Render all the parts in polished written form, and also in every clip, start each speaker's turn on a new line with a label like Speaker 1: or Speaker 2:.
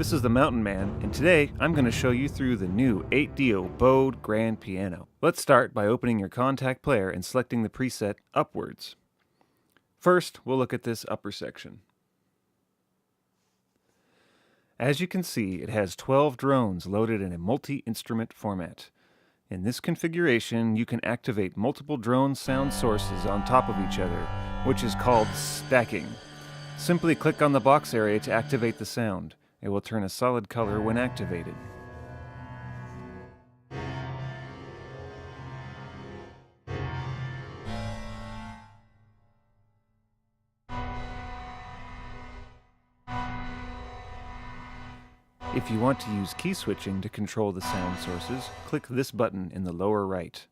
Speaker 1: This is the Mountain Man, and today I'm going to show you through the new 8-Dio bowed grand piano. Let's start by opening your Kontakt player and selecting the preset Upwards. First, we'll look at this upper section. As you can see, it has 12 drones loaded in a multi-instrument format. In this configuration, you can activate multiple drone sound sources on top of each other, which is called stacking. Simply click on the box area to activate the sound. It will turn a solid color when activated. If you want to use key switching to control the sound sources, click this button in the lower right.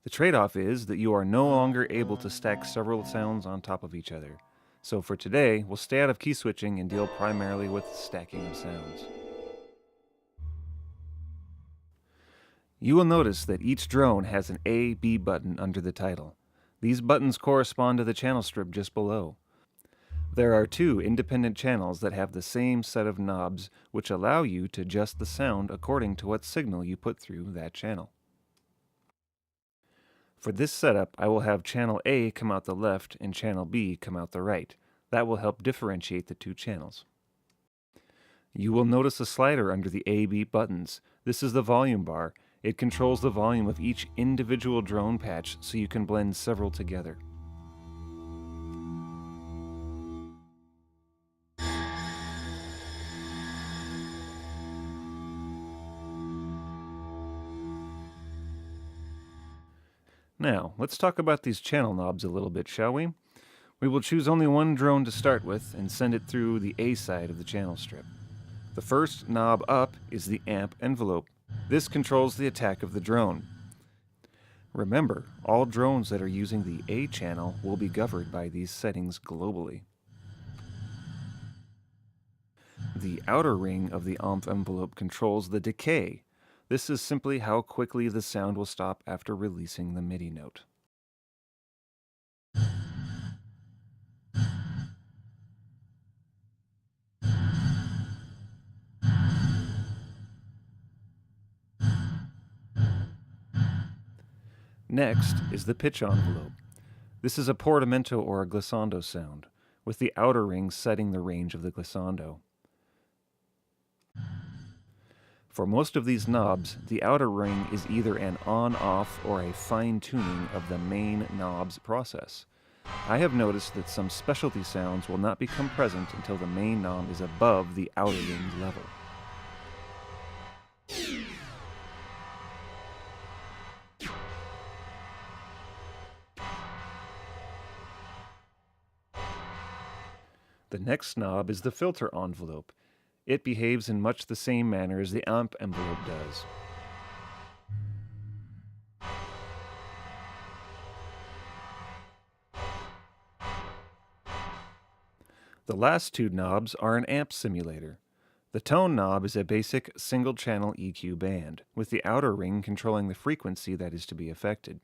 Speaker 1: The trade-off is that you are no longer able to stack several sounds on top of each other. So for today, we'll stay out of key switching and deal primarily with stacking of sounds. You will notice that each drone has an A-B button under the title. These buttons correspond to the channel strip just below. There are two independent channels that have the same set of knobs, which allow you to adjust the sound according to what signal you put through that channel. For this setup, I will have channel A come out the left and channel B come out the right. That will help differentiate the two channels. You will notice a slider under the A-B buttons. This is the volume bar. It controls the volume of each individual drone patch so you can blend several together. Now, let's talk about these channel knobs a little bit, shall we? We will choose only one drone to start with and send it through the A side of the channel strip. The first knob up is the amp envelope. This controls the attack of the drone. Remember, all drones that are using the A channel will be governed by these settings globally. The outer ring of the amp envelope controls the decay. This is simply how quickly the sound will stop after releasing the MIDI note. Next is the pitch envelope. This is a portamento or a glissando sound, with the outer ring setting the range of the glissando. For most of these knobs, the outer ring is either an on-off or a fine-tuning of the main knob's process. I have noticed that some specialty sounds will not become present until the main knob is above the outer ring's level. The next knob is the filter envelope. It behaves in much the same manner as the amp envelope does. The last two knobs are an amp simulator. The tone knob is a basic single-channel EQ band, with the outer ring controlling the frequency that is to be affected.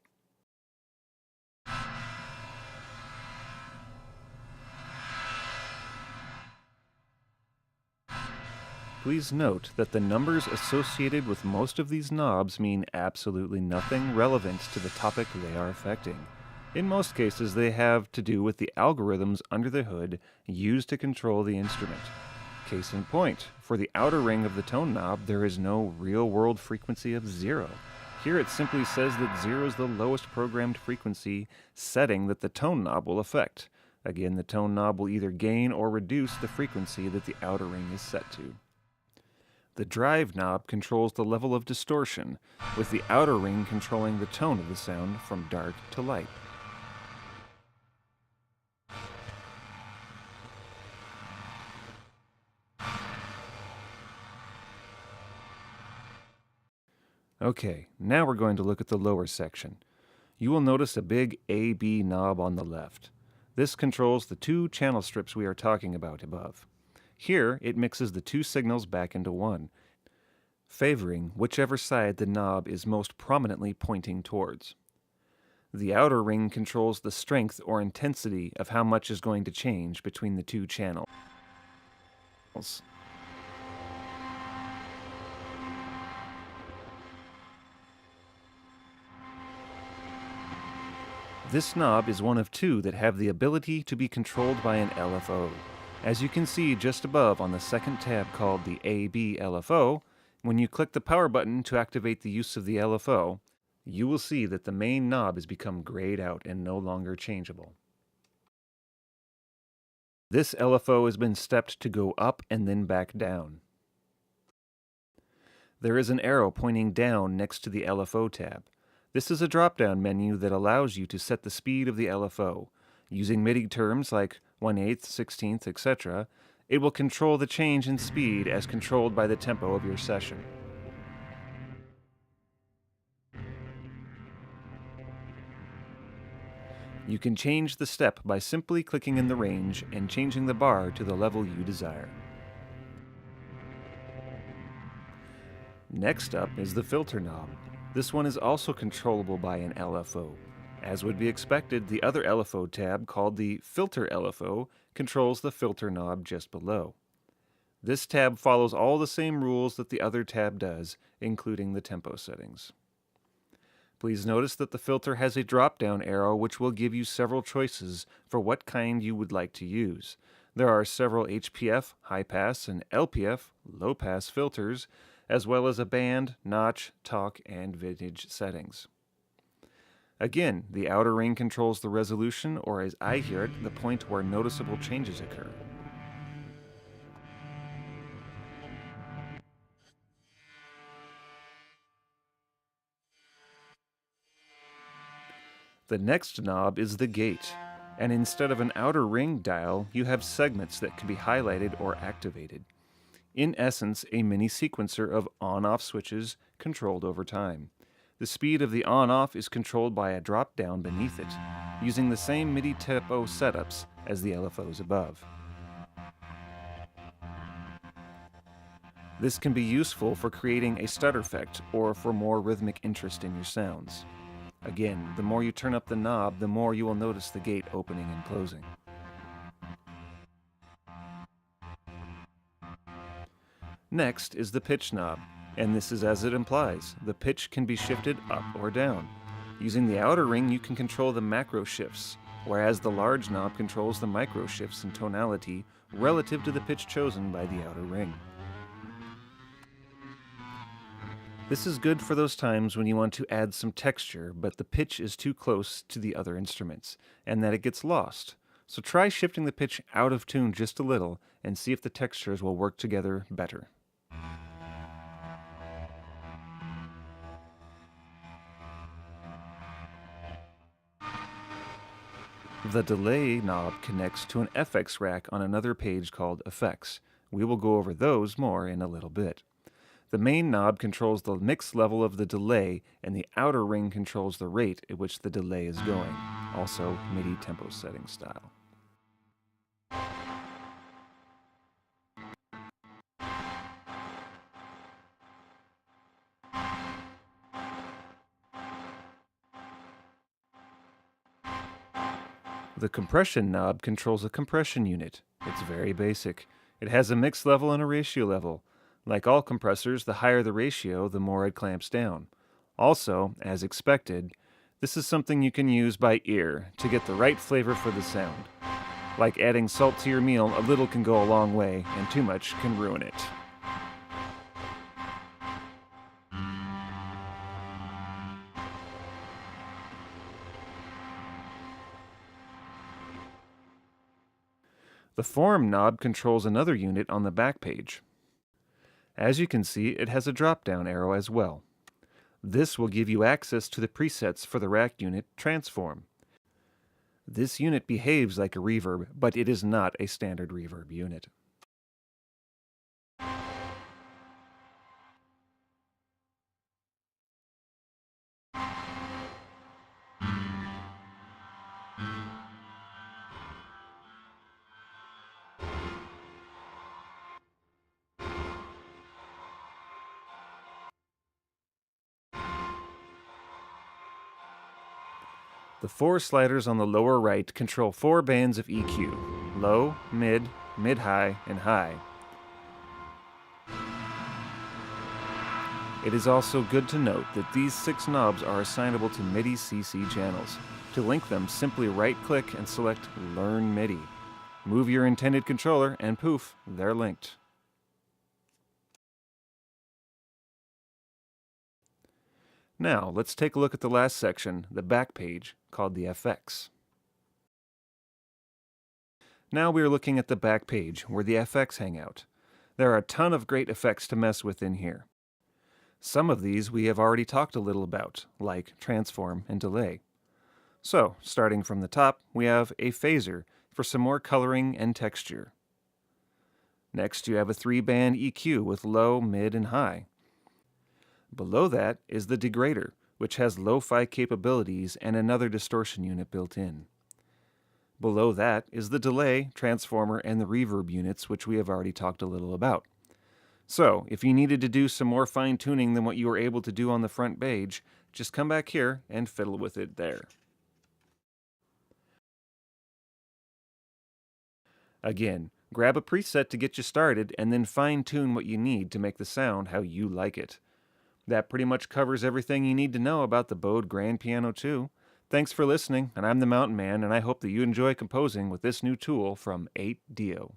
Speaker 1: Please note that the numbers associated with most of these knobs mean absolutely nothing relevant to the topic they are affecting. In most cases, they have to do with the algorithms under the hood used to control the instrument. Case in point, for the outer ring of the tone knob, there is no real-world frequency of 0. Here it simply says that 0 is the lowest programmed frequency setting that the tone knob will affect. Again, the tone knob will either gain or reduce the frequency that the outer ring is set to. The drive knob controls the level of distortion, with the outer ring controlling the tone of the sound from dark to light. Okay, now we're going to look at the lower section. You will notice a big A-B knob on the left. This controls the two channel strips we are talking about above. Here, it mixes the two signals back into one, favoring whichever side the knob is most prominently pointing towards. The outer ring controls the strength or intensity of how much is going to change between the two channels. This knob is one of two that have the ability to be controlled by an LFO. As you can see just above on the second tab called the AB LFO, when you click the power button to activate the use of the LFO, you will see that the main knob has become grayed out and no longer changeable. This LFO has been stepped to go up and then back down. There is an arrow pointing down next to the LFO tab. This is a drop-down menu that allows you to set the speed of the LFO. Using MIDI terms like 1/8, 16th, etc., it will control the change in speed as controlled by the tempo of your session. You can change the step by simply clicking in the range and changing the bar to the level you desire. Next up is the filter knob. This one is also controllable by an LFO. As would be expected, the other LFO tab, called the filter LFO, controls the filter knob just below. This tab follows all the same rules that the other tab does, including the tempo settings. Please notice that the filter has a drop-down arrow which will give you several choices for what kind you would like to use. There are several HPF, high-pass, and LPF, low-pass filters, as well as a band, notch, talk, and vintage settings. Again, the outer ring controls the resolution, or as I hear it, the point where noticeable changes occur. The next knob is the gate, and instead of an outer ring dial, you have segments that can be highlighted or activated. In essence, a mini sequencer of on-off switches controlled over time. The speed of the on-off is controlled by a drop-down beneath it, using the same MIDI tempo setups as the LFOs above. This can be useful for creating a stutter effect or for more rhythmic interest in your sounds. Again, the more you turn up the knob, the more you will notice the gate opening and closing. Next is the pitch knob, and this is as it implies. The pitch can be shifted up or down. Using the outer ring, you can control the macro shifts, whereas the large knob controls the micro shifts in tonality relative to the pitch chosen by the outer ring. This is good for those times when you want to add some texture, but the pitch is too close to the other instruments, and that it gets lost. So try shifting the pitch out of tune just a little and see if the textures will work together better. The delay knob connects to an FX rack on another page called Effects. We will go over those more in a little bit. The main knob controls the mix level of the delay, and the outer ring controls the rate at which the delay is going, also MIDI tempo setting style. The compression knob controls a compression unit. It's very basic. It has a mix level and a ratio level. Like all compressors, the higher the ratio, the more it clamps down. Also, as expected, this is something you can use by ear to get the right flavor for the sound. Like adding salt to your meal, a little can go a long way, and too much can ruin it. The form knob controls another unit on the back page. As you can see, it has a drop-down arrow as well. This will give you access to the presets for the rack unit transform. This unit behaves like a reverb, but it is not a standard reverb unit. The four sliders on the lower right control four bands of EQ: low, mid, mid-high, and high. It is also good to note that these 6 knobs are assignable to MIDI CC channels. To link them, simply right-click and select Learn MIDI. Move your intended controller and poof, they're linked. Now, let's take a look at the last section, the back page, called the FX. Now we are looking at the back page, where the FX hang out. There are a ton of great effects to mess with in here. Some of these we have already talked a little about, like transform and delay. So, starting from the top, we have a phaser for some more coloring and texture. Next, you have a 3-band EQ with low, mid, and high. Below that is the degrader, which has lo-fi capabilities and another distortion unit built in. Below that is the delay, transformer, and the reverb units, which we have already talked a little about. So, if you needed to do some more fine-tuning than what you were able to do on the front page, just come back here and fiddle with it there. Again, grab a preset to get you started and then fine-tune what you need to make the sound how you like it. That pretty much covers everything you need to know about the Bode Grand Piano 2. Thanks for listening, and I'm the Mountain Man, and I hope that you enjoy composing with this new tool from 8Dio.